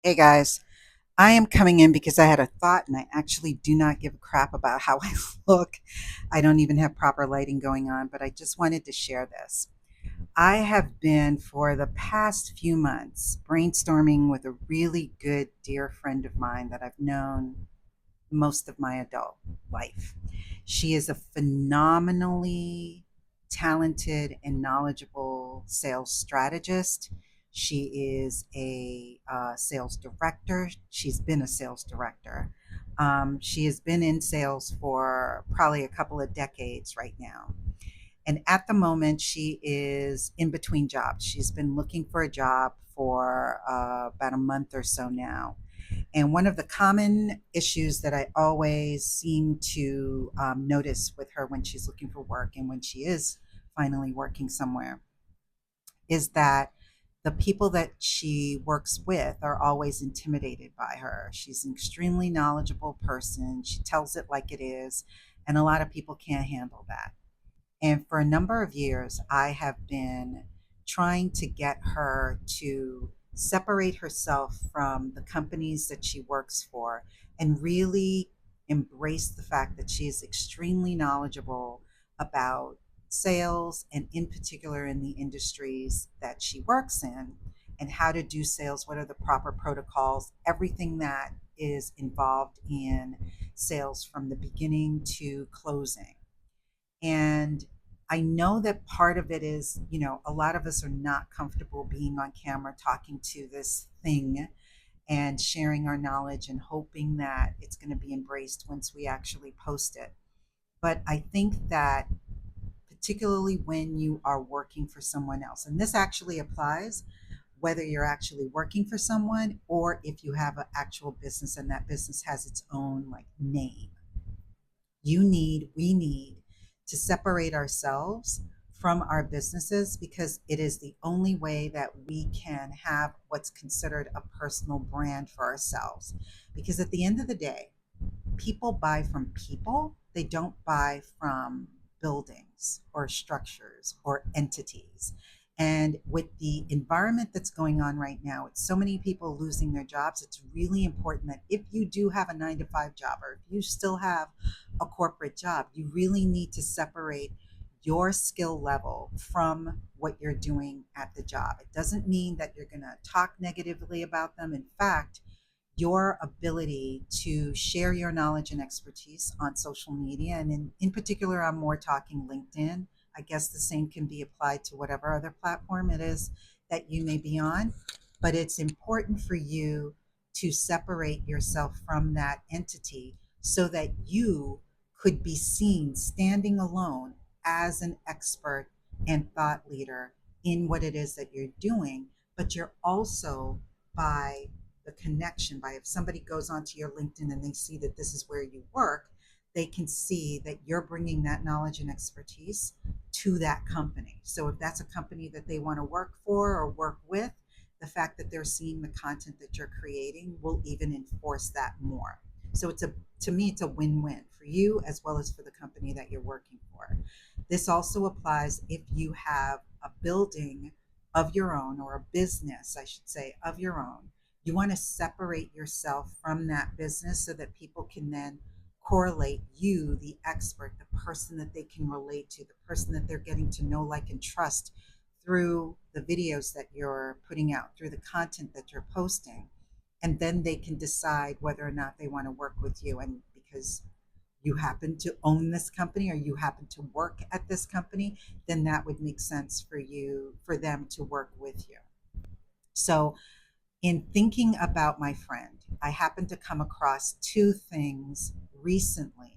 Hey guys, I am coming in because I had a thought and I actually do not give a crap about how I look. I don't even have proper lighting going on, but I just wanted to share this. I have been for the past few months brainstorming with a really good dear friend of mine that I've known most of my adult life. She is a phenomenally talented and knowledgeable sales strategist. She is a sales director. She's been a sales director. She has been in sales for probably a couple of decades right now. And at the moment, she is in between jobs. She's been looking for a job for about a month or so now. And one of the common issues that I always seem to notice with her when she's looking for work and when she is finally working somewhere is that the people that she works with are always intimidated by her. She's an extremely knowledgeable person. She tells it like it is, and a lot of people can't handle that. And for a number of years, I have been trying to get her to separate herself from the companies that she works for and really embrace the fact that she is extremely knowledgeable about sales and, in particular, in the industries that she works in and how to do sales, what are the proper protocols, everything that is involved in sales from the beginning to closing. And I know that part of it is, a lot of us are not comfortable being on camera talking to this thing and sharing our knowledge and hoping that it's going to be embraced once we actually post it. But I think that particularly when you are working for someone else, and this actually applies whether you're actually working for someone or if you have an actual business and that business has its own like name, we need to separate ourselves from our businesses because it is the only way that we can have what's considered a personal brand for ourselves. Because at the end of the day, people buy from people, they don't buy from buildings or structures or entities. And with the environment that's going on right now, with so many people losing their jobs, it's really important that if you do have a 9 to 5 job or if you still have a corporate job, you really need to separate your skill level from what you're doing at the job. It doesn't mean that you're going to talk negatively about them. In fact, your ability to share your knowledge and expertise on social media, and in particular, I'm more talking LinkedIn. I guess the same can be applied to whatever other platform it is that you may be on. But it's important for you to separate yourself from that entity so that you could be seen standing alone as an expert and thought leader in what it is that you're doing. But you're also, by the connection, by if somebody goes onto your LinkedIn and they see that this is where you work, they can see that you're bringing that knowledge and expertise to that company. So if that's a company that they want to work for or work with, the fact that they're seeing the content that you're creating will even enforce that more. So to me, it's a win-win for you as well as for the company that you're working for. This also applies if you have a building of your own or a business, I should say, of your own. You want to separate yourself from that business so that people can then correlate you, the expert, the person that they can relate to, the person that they're getting to know, like, and trust through the videos that you're putting out, through the content that you're posting. And then they can decide whether or not they want to work with you. And because you happen to own this company or you happen to work at this company, then that would make sense for you, for them to work with you. So in thinking about my friend, I happened to come across two things recently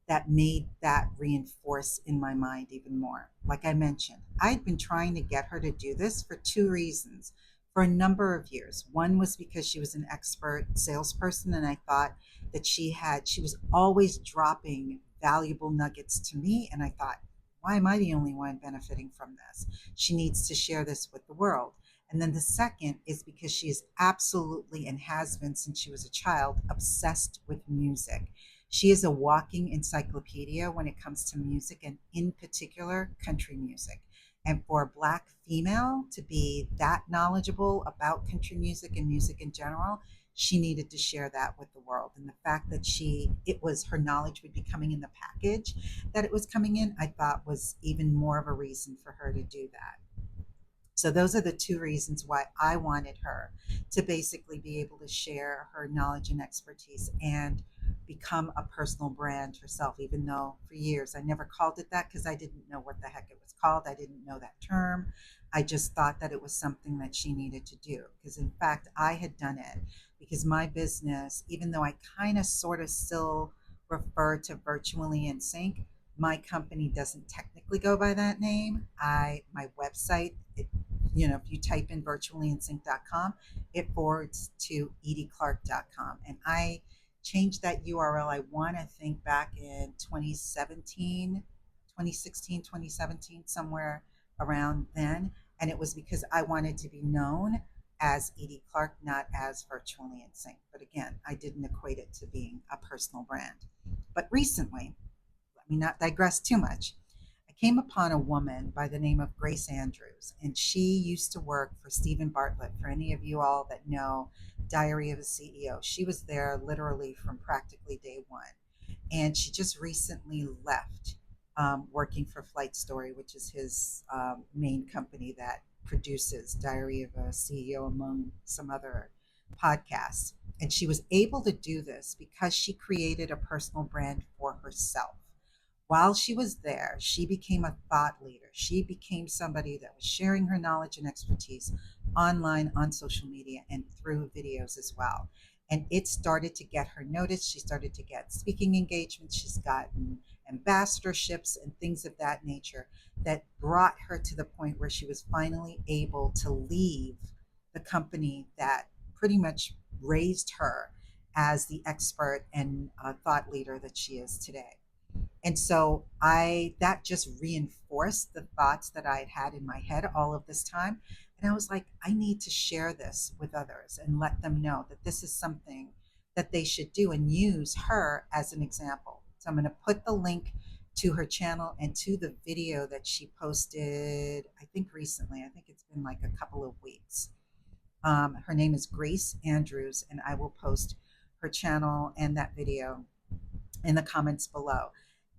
that made that reinforce in my mind even more. Like I mentioned, I'd been trying to get her to do this for two reasons for a number of years. One was because she was an expert salesperson, and I thought that she was always dropping valuable nuggets to me. And I thought, why am I the only one benefiting from this? She needs to share this with the world. And then the second is because she is absolutely, and has been since she was a child, obsessed with music. She is a walking encyclopedia when it comes to music, and in particular, country music. And for a Black female to be that knowledgeable about country music and music in general, she needed to share that with the world. And the fact that it was her knowledge would be coming in the package that it was coming in, I thought was even more of a reason for her to do that. So those are the two reasons why I wanted her to basically be able to share her knowledge and expertise and become a personal brand herself, even though for years I never called it that because I didn't know what the heck it was called. I didn't know that term. I just thought that it was something that she needed to do. Because in fact, I had done it because my business, even though I kind of sort of still refer to Virtually in Sync, my company doesn't technically go by that name. My website, if you type in virtuallyinsync.com, it forwards to ediclark.com. And I changed that URL, I want to think back in 2017, 2016, 2017, somewhere around then. And it was because I wanted to be known as Edie Clark, not as Virtually in Sync. But again, I didn't equate it to being a personal brand. But recently, let me not digress too much. I came upon a woman by the name of Grace Andrews, and she used to work for Stephen Bartlett. For any of you all that know Diary of a CEO, she was there literally from practically day one. And she just recently left working for Flight Story, which is his main company that produces Diary of a CEO, among some other podcasts. And she was able to do this because she created a personal brand for herself. While she was there, she became a thought leader. She became somebody that was sharing her knowledge and expertise online, on social media, and through videos as well. And it started to get her noticed. She started to get speaking engagements. She's gotten ambassadorships and things of that nature that brought her to the point where she was finally able to leave the company that pretty much raised her as the expert and thought leader that she is today. And so I that just reinforced the thoughts that I had in my head all of this time. And I was like, I need to share this with others and let them know that this is something that they should do and use her as an example. So I'm going to put the link to her channel and to the video that she posted, I think recently. I think it's been like a couple of weeks. Her name is Grace Andrews, and I will post her channel and that video in the comments below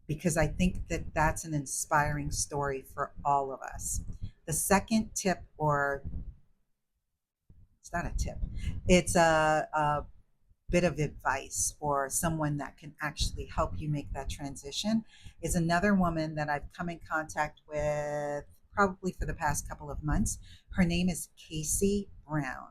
because I think that that's an inspiring story for all of us. The second tip, or it's not a tip, it's a bit of advice or someone that can actually help you make that transition, is another woman that I've come in contact with probably for the past couple of months. Her name is Casey Brown,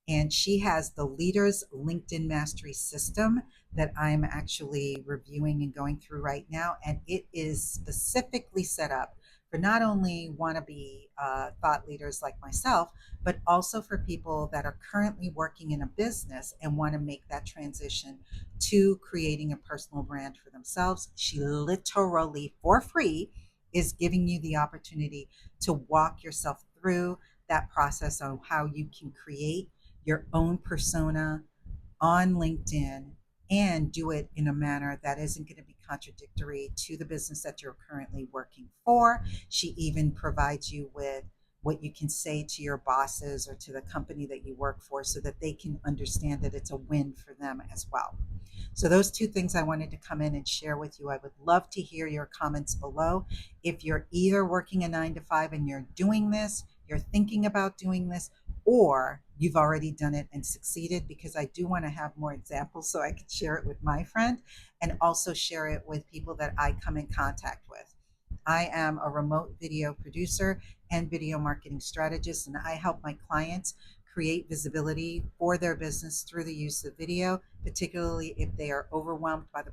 and she has the Leaders LinkedIn Mastery System that I'm actually reviewing and going through right now. And it is specifically set up for not only wannabe thought leaders like myself, but also for people that are currently working in a business and want to make that transition to creating a personal brand for themselves. She literally, for free, is giving you the opportunity to walk yourself through that process on how you can create your own persona on LinkedIn and do it in a manner that isn't going to be contradictory to the business that you're currently working for. She even provides you with what you can say to your bosses or to the company that you work for so that they can understand that it's a win for them as well. So those two things I wanted to come in and share with you. I would love to hear your comments below. If you're either working a 9 to 5 and you're doing this, you're thinking about doing this, or you've already done it and succeeded, because I do want to have more examples so I can share it with my friend and also share it with people that I come in contact with. I am a remote video producer and video marketing strategist, and I help my clients create visibility for their business through the use of video, particularly if they are overwhelmed by the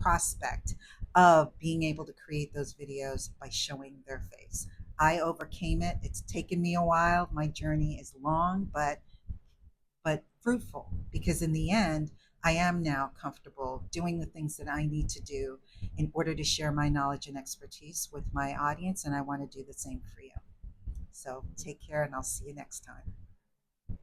prospect of being able to create those videos by showing their face. I overcame it. It's taken me a while. My journey is long, but fruitful, because in the end, I am now comfortable doing the things that I need to do in order to share my knowledge and expertise with my audience, and I want to do the same for you. So take care, and I'll see you next time.